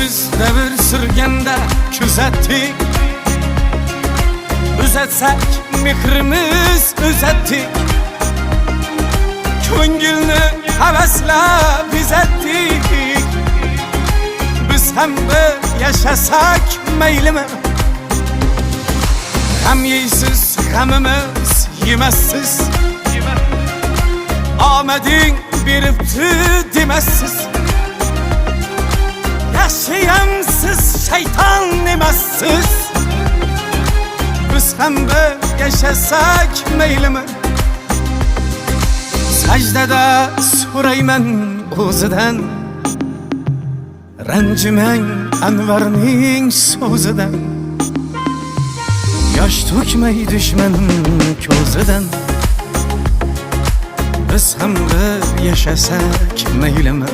Biz devir sürgende küzettik, üzetsek mihrimiz üzettik. Ko'ngilni havasla biz ettik. Biz hem bir yaşasak meylimi? Hem yeysiz g'amimiz yemezsiz. Ahmet'in biripti demezsiz. Yaşayamsız şeytan demezsiz. Biz hem bir yaşasak meylimi? Secdede so'rayman o'zidan, ranjiman Anvarning so'zidan. Yosh to'kmay dushmanim ko'zidan. Biz ham bir yaşasak meylimi?